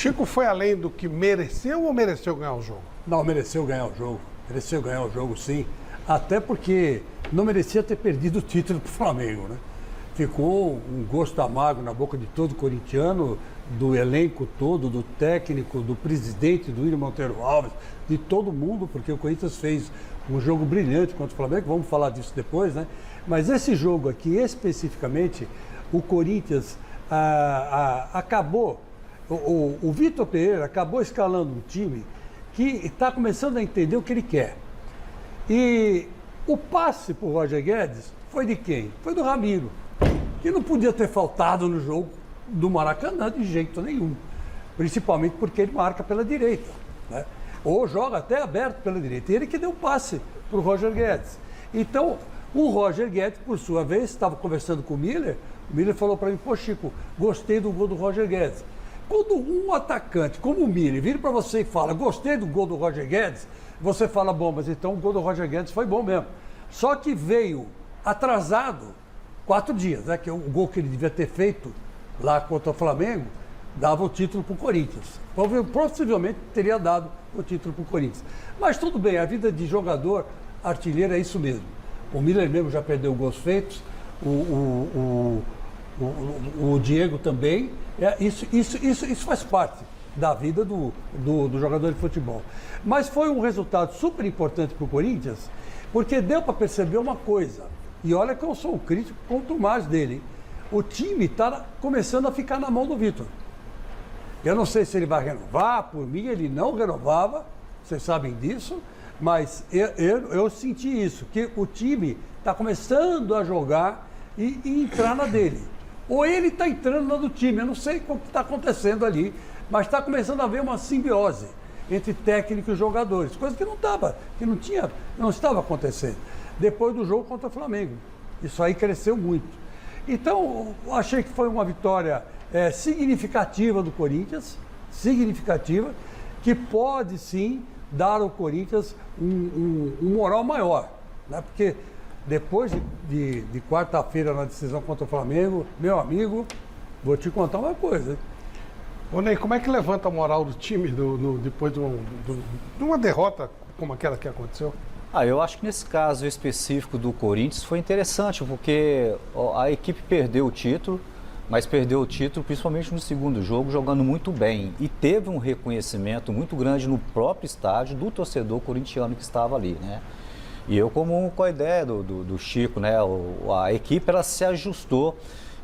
Chico foi além do que mereceu ou mereceu ganhar o jogo? Não, mereceu ganhar o jogo. Mereceu ganhar o jogo, sim. Até porque não merecia ter perdido o título para o Flamengo, né? Ficou um gosto amargo na boca de todo corintiano, do elenco todo, do técnico, do presidente, do William Monteiro Alves, de todo mundo, porque o Corinthians fez um jogo brilhante contra o Flamengo, vamos falar disso depois, né? Mas esse jogo aqui, especificamente, o Corinthians acabou, o Vitor Pereira acabou escalando um time que está começando a entender o que ele quer. E o passe para o Roger Guedes foi de quem? Foi do Ramiro, que não podia ter faltado no jogo do Maracanã de jeito nenhum, principalmente porque ele marca pela direita, né? Ou joga até aberto pela direita. E ele que deu o passe para o Roger Guedes. Então, o Roger Guedes, por sua vez, estava conversando com o Miller falou para mim, pô Chico, gostei do gol do Roger Guedes. Quando um atacante como o Miller vira para você e fala, gostei do gol do Roger Guedes, você fala, bom, mas então o gol do Roger Guedes foi bom mesmo. Só que veio atrasado 4 dias, né? Que o gol que ele devia ter feito lá contra o Flamengo dava o título para o Corinthians. Possivelmente teria dado o título para o Corinthians. Mas tudo bem, a vida de jogador artilheiro é isso mesmo. O Miller mesmo já perdeu gols feitos, o Diego também. Isso faz parte da vida do jogador de futebol. Mas foi um resultado super importante para o Corinthians, porque deu para perceber uma coisa. E olha que eu sou um crítico quanto mais dele, hein? O time está começando a ficar na mão do Vitor. Eu não sei se ele vai renovar, por mim ele não renovava, vocês sabem disso, mas eu senti isso, que o time está começando a jogar e entrar na dele. Ou ele está entrando na do time, eu não sei o que está acontecendo ali, mas está começando a haver uma simbiose entre técnico e jogadores, coisa que não estava acontecendo. Depois do jogo contra o Flamengo, isso aí cresceu muito. Então, eu achei que foi uma vitória significativa do Corinthians, significativa, que pode sim dar ao Corinthians um moral maior, né? Porque depois de quarta-feira na decisão contra o Flamengo, meu amigo, vou te contar uma coisa. Ô Ney, como é que levanta a moral do time depois de uma derrota como aquela que aconteceu? Eu acho que nesse caso específico do Corinthians foi interessante, porque a equipe perdeu o título, mas perdeu o título principalmente no segundo jogo, jogando muito bem. E teve um reconhecimento muito grande no próprio estádio do torcedor corintiano que estava ali, né? E eu, com a ideia do Chico, né? A equipe ela se ajustou.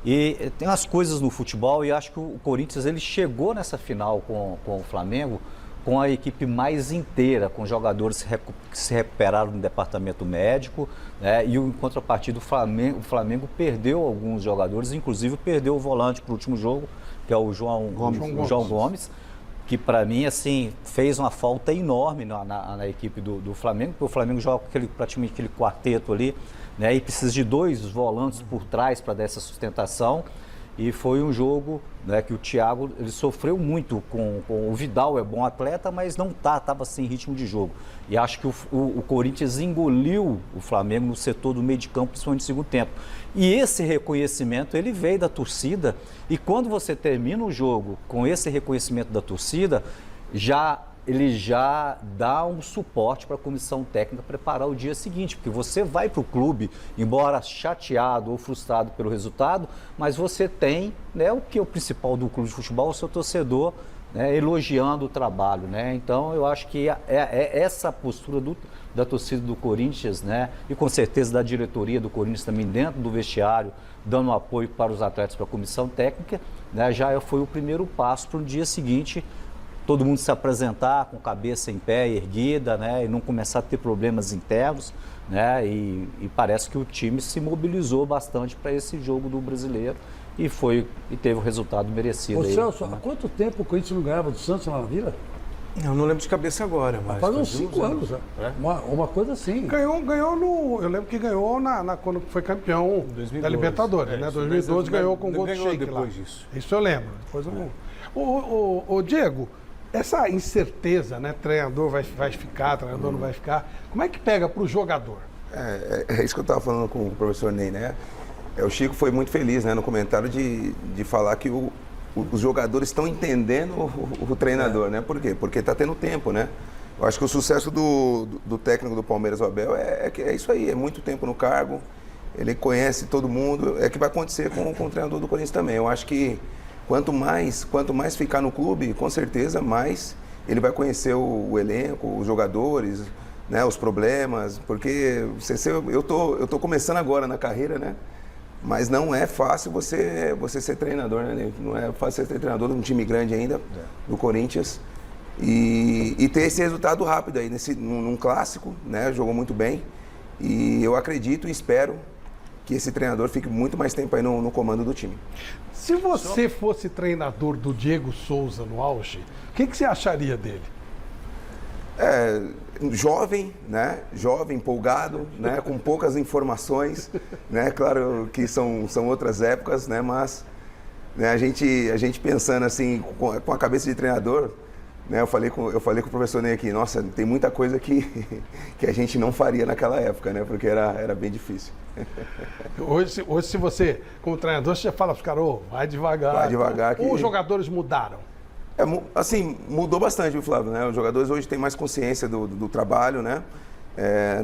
E tem as coisas no futebol, e acho que o Corinthians ele chegou nessa final com o Flamengo com a equipe mais inteira, com jogadores que se recuperaram no departamento médico, né? E em contrapartida o Flamengo perdeu alguns jogadores, inclusive perdeu o volante para o último jogo, que é o João Gomes, que para mim assim, fez uma falta enorme na equipe do Flamengo, porque o Flamengo joga praticamente aquele quarteto ali, né? E precisa de 2 volantes por trás para dar essa sustentação. E foi um jogo, né, que o Thiago ele sofreu muito com o Vidal, é bom atleta, mas não estava sem ritmo de jogo. E acho que o Corinthians engoliu o Flamengo no setor do meio de campo, principalmente no segundo tempo. E esse reconhecimento, ele veio da torcida, e quando você termina o jogo com esse reconhecimento da torcida, ele já dá um suporte para a comissão técnica preparar o dia seguinte, porque você vai para o clube, embora chateado ou frustrado pelo resultado, mas você tem, né, o que é o principal do clube de futebol, o seu torcedor, né, elogiando o trabalho, né? Então eu acho que é essa postura da torcida do Corinthians, né, e com certeza da diretoria do Corinthians também dentro do vestiário, dando apoio para os atletas, para a comissão técnica, né, já foi o primeiro passo para o dia seguinte, todo mundo se apresentar com cabeça em pé, erguida, né, e não começar a ter problemas internos, né, e parece que o time se mobilizou bastante para esse jogo do Brasileiro e teve o resultado merecido. Ô Celso, há quanto tempo o Corinthians não ganhava do Santos lá na Vila? Eu não lembro de cabeça agora, mas... Faz uns 5 anos, né? Uma coisa assim. Ganhou eu lembro que ganhou quando foi campeão 2012, da Libertadores, né? 2012 ganhou com o gol do Sheik depois disso. Isso eu lembro. Depois o Diego, essa incerteza, né? Treinador vai ficar, treinador não vai ficar. Como é que pega para o jogador? É isso que eu estava falando com o professor Ney, né? O Chico foi muito feliz, né, no comentário de falar que o os jogadores estão entendendo o treinador, né? Por quê? Porque está tendo tempo, né? Eu acho que o sucesso do técnico do Palmeiras, o Abel, é isso aí, é muito tempo no cargo, ele conhece todo mundo, é que vai acontecer com o treinador do Corinthians também. Eu acho que quanto mais ficar no clube, com certeza, mais ele vai conhecer o elenco, os jogadores, né, os problemas, porque eu tô começando agora na carreira, né? Mas não é fácil você ser treinador, né? Não é fácil ser treinador de um time grande ainda, do Corinthians. E ter esse resultado rápido aí, num clássico, né? Jogou muito bem. E eu acredito e espero que esse treinador fique muito mais tempo aí no comando do time. Se você fosse treinador do Diego Souza no auge, o que você acharia dele? Jovem, né? Jovem, empolgado, né? Com poucas informações, né? Claro que são outras épocas, né? Mas né, a gente pensando assim, com a cabeça de treinador, né? Eu falei com o professor Ney aqui, nossa, tem muita coisa que a gente não faria naquela época, né? Porque era bem difícil. Hoje, se você, como treinador, você já fala para os caras, vai devagar. Vai devagar. Ou os jogadores mudaram? Assim, mudou bastante, viu, Flávio? Né? Os jogadores hoje têm mais consciência do trabalho, né?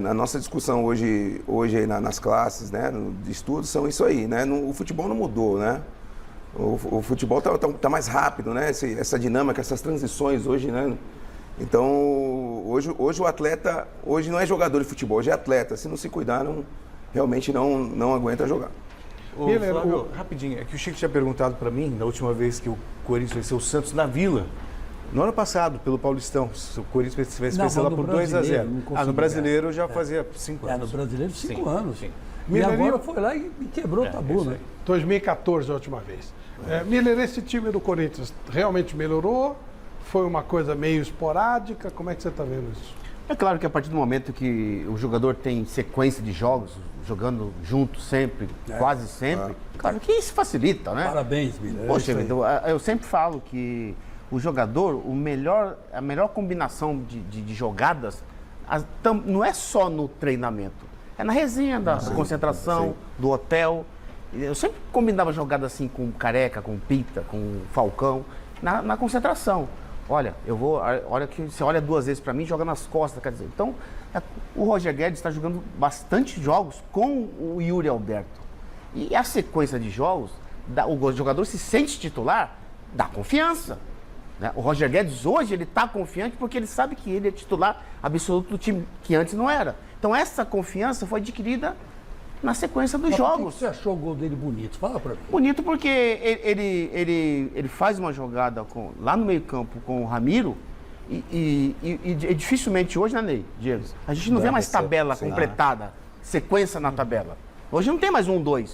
Na nossa discussão hoje aí nas classes, né? De estudos, são isso aí, né? O futebol não mudou, né? O futebol tá mais rápido, né? Essa dinâmica, essas transições hoje, né? Então, hoje o atleta, hoje não é jogador de futebol, hoje é atleta. Se não se cuidar, realmente não aguenta jogar. Ô, Flávio, rapidinho, é que o Chico tinha perguntado para mim, na última vez que o Corinthians venceu o Santos na Vila, no ano passado, pelo Paulistão, se o Corinthians tivesse vencido lá por 2-0. No Brasileiro já fazia 5 anos. No Brasileiro, 5 anos. Sim. E agora foi lá e quebrou o tabu, né? 2014, a última vez. Miller, esse time do Corinthians realmente melhorou? Foi uma coisa meio esporádica? Como é que você está vendo isso? É claro que a partir do momento que o jogador tem sequência de jogos, jogando junto sempre, quase sempre, claro que isso facilita, né? Parabéns, Miller. Poxa, eu sempre falo que o jogador, a melhor combinação de jogadas não é só no treinamento, é na resenha da concentração, do hotel. Eu sempre combinava jogada assim com Careca, com Pita, com Falcão, na concentração. Olha, olha que você olha 2 vezes para mim, joga nas costas, quer dizer. Então, o Roger Guedes está jogando bastante jogos com o Yuri Alberto. E a sequência de jogos, o jogador se sente titular, dá confiança. Né? O Roger Guedes hoje, ele está confiante porque ele sabe que ele é titular absoluto do time, que antes não era. Então, essa confiança foi adquirida na sequência dos jogos. Por que você achou o gol dele bonito? Fala pra mim. Bonito porque ele faz uma jogada lá no meio campo com o Ramiro e dificilmente hoje, né, Ney, Diego? A gente não vê mais tabela completada, sequência na tabela. Hoje não tem mais 1-2.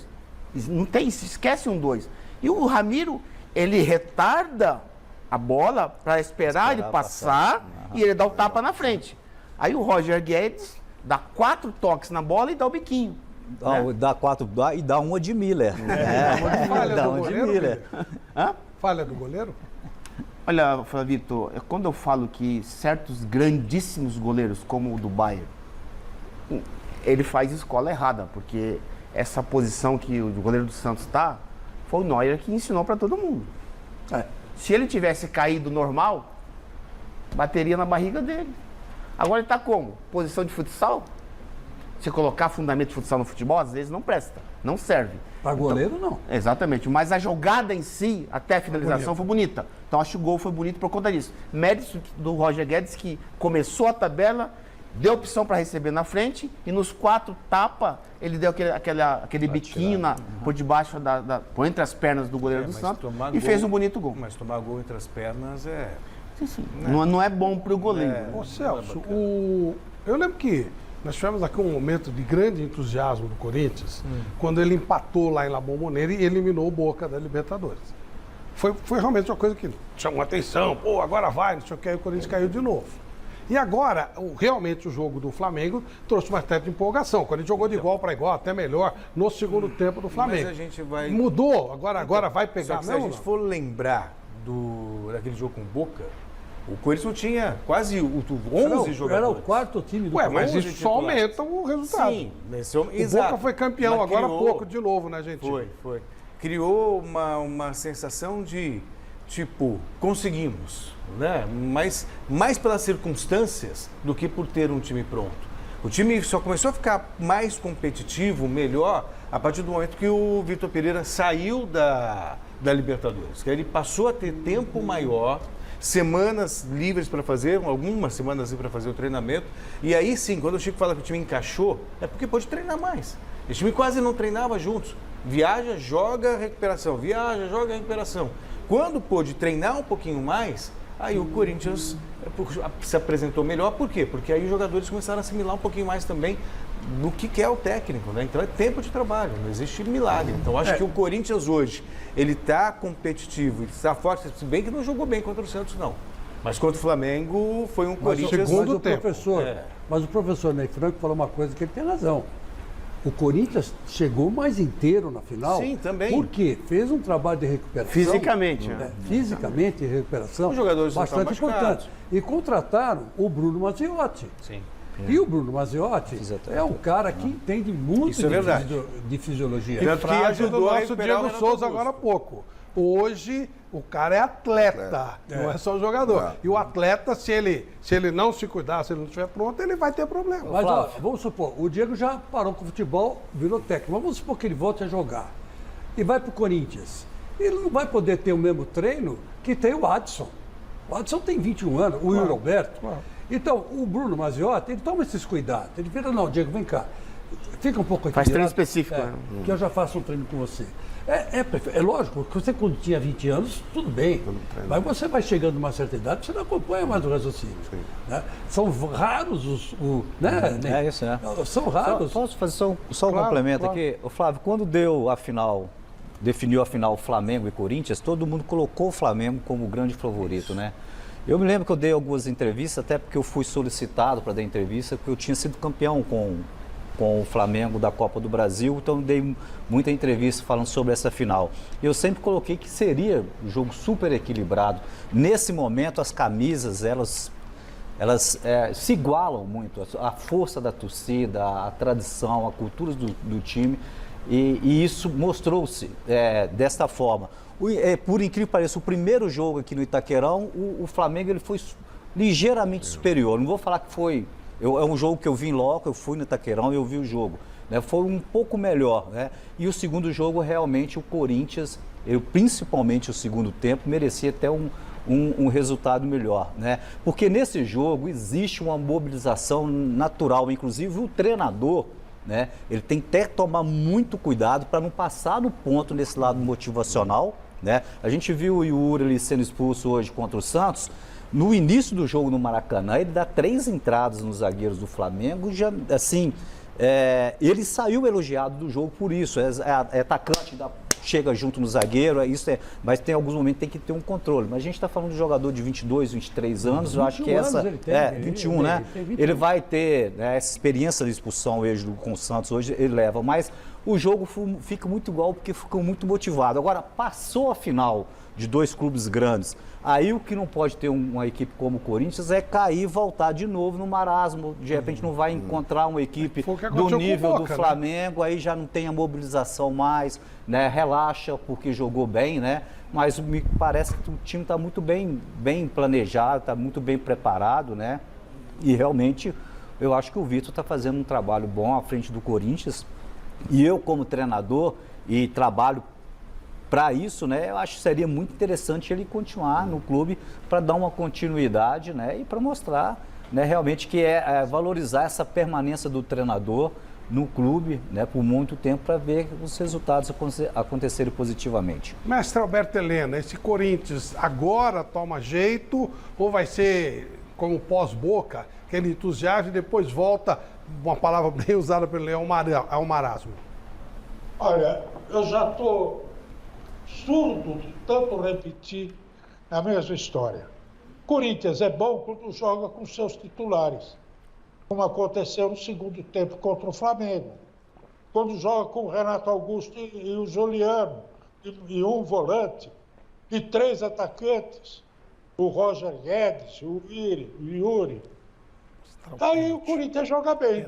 Não tem, esquece 1-2. E o Ramiro, ele retarda a bola para esperar ele passar e ele dá o tapa na frente. Aí o Roger Guedes dá 4 toques na bola e dá o biquinho. Dá 4 e dá uma de Miller. Falha Dá do uma de goleiro, Miller. Falha do goleiro? Olha, Flavito, quando eu falo que certos grandíssimos goleiros, como o do Bayern, ele faz escola errada, porque essa posição que o goleiro do Santos está, foi o Neuer que ensinou para todo mundo. Se ele tivesse caído normal, bateria na barriga dele. Agora ele está como? Posição de futsal? Você colocar fundamento de futsal no futebol, às vezes não presta, não serve. Para goleiro, não. Exatamente, mas a jogada em si, até a finalização, foi bonita. Então acho que o gol foi bonito por conta disso. Mérito do Roger Guedes, que começou a tabela, deu opção para receber na frente e nos 4 tapas, ele deu aquele biquinho por debaixo, por entre as pernas do goleiro do Santos e fez um bonito gol. Mas tomar gol entre as pernas é... Sim. Não é bom para o goleiro. Ô Celso, eu lembro que nós tivemos aqui um momento de grande entusiasmo do Corinthians, quando ele empatou lá em La Bombonera e eliminou o Boca da Libertadores. Foi realmente uma coisa que chamou a atenção. Pô, agora vai, não sei o que, aí o Corinthians caiu de novo. E agora, realmente o jogo do Flamengo trouxe uma certa empolgação. Quando ele jogou de igual para igual, até melhor, no segundo tempo do Flamengo. Mas a gente vai... Mudou, agora vai pegar. Só que se a gente for lembrar daquele jogo com o Boca, o Corinthians tinha quase 11 jogadores. Era o 4º time do Mas Corinthians. isso só aumenta o resultado. Sim, venceu. O Boca foi campeão Mas agora há criou. pouco de novo, né, gente? Foi. criou uma sensação de, tipo, conseguimos, né? Mas mais pelas circunstâncias do que por ter um time pronto. O time só começou a ficar mais competitivo, melhor, a partir do momento que o Vitor Pereira saiu da Libertadores. Que ele passou a ter tempo maior, semanas livres para fazer, algumas semanas livres para fazer o treinamento. E aí sim, quando o Chico fala que o time encaixou, é porque pôde treinar mais. O time quase não treinava juntos. Viaja, joga, recuperação. Viaja, joga, recuperação. Quando pôde treinar um pouquinho mais, aí o Corinthians se apresentou melhor. Por quê? Porque aí os jogadores começaram a assimilar um pouquinho mais também do que é o técnico, né? Então é tempo de trabalho, não existe milagre. Então acho que o Corinthians hoje, ele está competitivo, ele está forte, se bem que não jogou bem contra o Santos, não. Mas contra o Flamengo foi um Corinthians... Mas o professor Ney Franco falou uma coisa que ele tem razão. O Corinthians chegou mais inteiro na final. Sim, também. Porque fez um trabalho de recuperação. Fisicamente. Fisicamente, recuperação. Os jogadores bastante importante. E contrataram o Bruno Mazziotti. Sim. E o Bruno Mazziotti é um cara que entende muito de fisiologia. E frase do nosso Diego Souza agora há pouco. Hoje, o cara é atleta, não é só jogador. E o atleta, se ele não se cuidar, se ele não estiver pronto, ele vai ter problema. Mas ó, vamos supor, o Diego já parou com o futebol, virou técnico. Mas vamos supor que ele volte a jogar e vai para o Corinthians. Ele não vai poder ter o mesmo treino que tem o Adson. O Adson tem 21 anos, o Yuri Roberto. Então, o Bruno Mazziotti, ele toma esses cuidados. Ele vira, não, Diego, vem cá. Fica um pouco aqui. Faz treino específico. Que eu já faço um treino com você. É lógico, porque você quando tinha 20 anos, tudo bem. Mas você vai chegando a uma certa idade, você não acompanha mais o raciocínio. Né? São raros os... né? Isso, é. São raros. Posso fazer só um complemento aqui? O Flávio, quando deu a final, definiu a final Flamengo e Corinthians, todo mundo colocou o Flamengo como o grande favorito, né? Eu me lembro que eu dei algumas entrevistas, até porque eu fui solicitado para dar entrevista, porque eu tinha sido campeão com o Flamengo da Copa do Brasil, então eu dei muita entrevista falando sobre essa final. Eu sempre coloquei que seria um jogo super equilibrado. Nesse momento, as camisas, elas se igualam muito. A força da torcida, a tradição, a cultura do time, e isso mostrou-se desta forma. Por incrível que pareça, o primeiro jogo aqui no Itaquerão, o Flamengo ele foi ligeiramente superior. Não vou falar que foi... é um jogo que eu vim logo, eu fui no Itaquerão e eu vi o jogo. Né? Foi um pouco melhor. Né? E o segundo jogo, realmente, o Corinthians, principalmente o segundo tempo, merecia até um resultado melhor. Né? Porque nesse jogo existe uma mobilização natural. Inclusive, o treinador, né? Ele tem até que tomar muito cuidado para não passar no ponto nesse lado motivacional. Né? A gente viu o Yuri ali sendo expulso hoje contra o Santos. No início do jogo no Maracanã, ele dá 3 entradas nos zagueiros do Flamengo. Já, assim, ele saiu elogiado do jogo por isso. É atacante, chega junto no zagueiro, mas tem alguns momentos que tem que ter um controle. Mas a gente está falando de jogador de 22, 23 anos, eu acho que essa... 21, né? Ele vai ter essa experiência de expulsão hoje com o Santos, hoje ele leva. Mas o jogo fica muito igual porque ficou muito motivado. Agora, passou a final de 2 clubes grandes. Aí o que não pode ter uma equipe como o Corinthians é cair e voltar de novo no marasmo. De repente não vai encontrar uma equipe do nível do Flamengo, aí já não tem a mobilização mais, né? Relaxa porque jogou bem, né? Mas me parece que o time está muito bem planejado, está muito bem preparado, né? E realmente eu acho que o Vitor está fazendo um trabalho bom à frente do Corinthians. E eu, como treinador, e trabalho para isso, né, eu acho que seria muito interessante ele continuar no clube para dar uma continuidade, né, e para mostrar, né, realmente que valorizar essa permanência do treinador no clube, né, por muito tempo para ver os resultados acontecerem positivamente. Mestre Alberto Helena, esse Corinthians agora toma jeito ou vai ser como pós-Boca, aquele entusiasmo e depois volta, uma palavra bem usada pelo Leão, ao marasmo? Olha, eu já estou surdo de tanto repetir a mesma história. Corinthians é bom quando joga com seus titulares, como aconteceu no segundo tempo contra o Flamengo. Quando joga com o Renato Augusto e o Juliano, e um volante, e 3 atacantes, o Roger Guedes, o Yuri. Aí o Corinthians joga bem.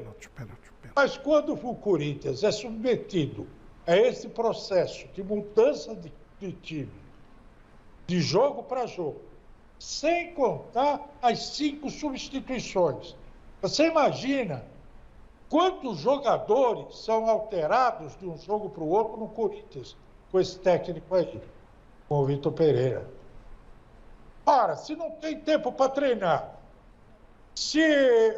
Mas quando o Corinthians é submetido a é esse processo de mudança de time, de jogo para jogo, sem contar as 5 substituições. Você imagina quantos jogadores são alterados de um jogo para o outro no Corinthians, com esse técnico aí, com o Vitor Pereira. Ora, se não tem tempo para treinar, se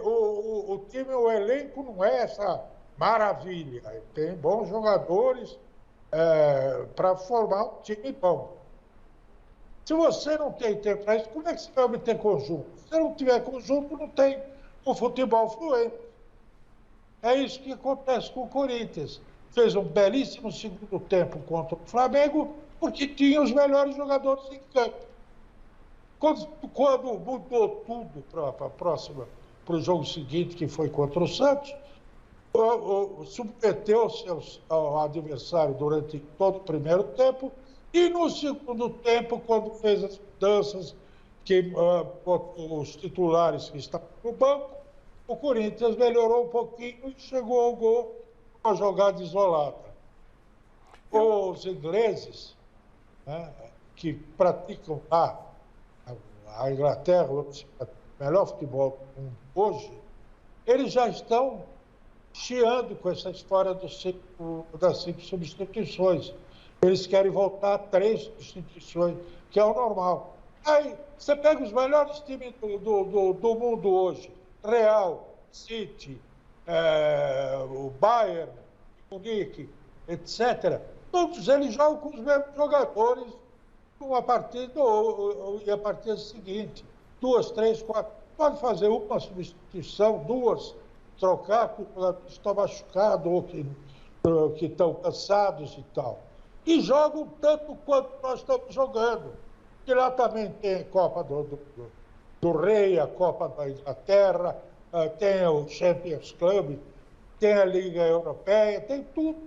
o time, o elenco não é essa maravilha, tem bons jogadores para formar um time bom. Se você não tem tempo para isso, como é que você vai obter conjunto? Se não tiver conjunto, não tem o futebol fluente. É isso que acontece com o Corinthians. Fez um belíssimo segundo tempo contra o Flamengo, porque tinha os melhores jogadores em campo. Quando mudou tudo para o jogo seguinte, que foi contra o Santos, submeteu-se ao adversário durante todo o primeiro tempo, e no segundo tempo, quando fez as mudanças, os titulares que estavam no banco, o Corinthians melhorou um pouquinho e chegou ao gol com uma jogada isolada. Os ingleses, né, que praticam lá, a Inglaterra, o melhor futebol do mundo hoje, eles já estão chiando com essa história das 5 substituições. Eles querem voltar a 3 substituições, que é o normal. Aí, você pega os melhores times do mundo hoje, Real, City, o Bayern, Munique, etc. Todos eles jogam com os mesmos jogadores uma partida e a partida seguinte. 2, 3, 4. Pode fazer uma substituição, 2, trocar, porque estão machucados ou que estão cansados e tal. E jogam tanto quanto nós estamos jogando. Que lá também tem a Copa do Rei, a Copa da Inglaterra, tem o Champions Club, tem a Liga Europeia, tem tudo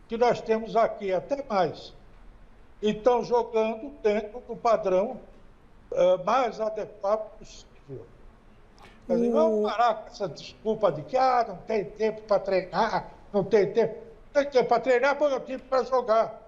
que nós temos aqui, até mais. E estão jogando dentro do padrão mais adequado possível. Vamos parar com essa desculpa de que não tem tempo para treinar, não tem tempo. Tem tempo para treinar, põe o time para jogar.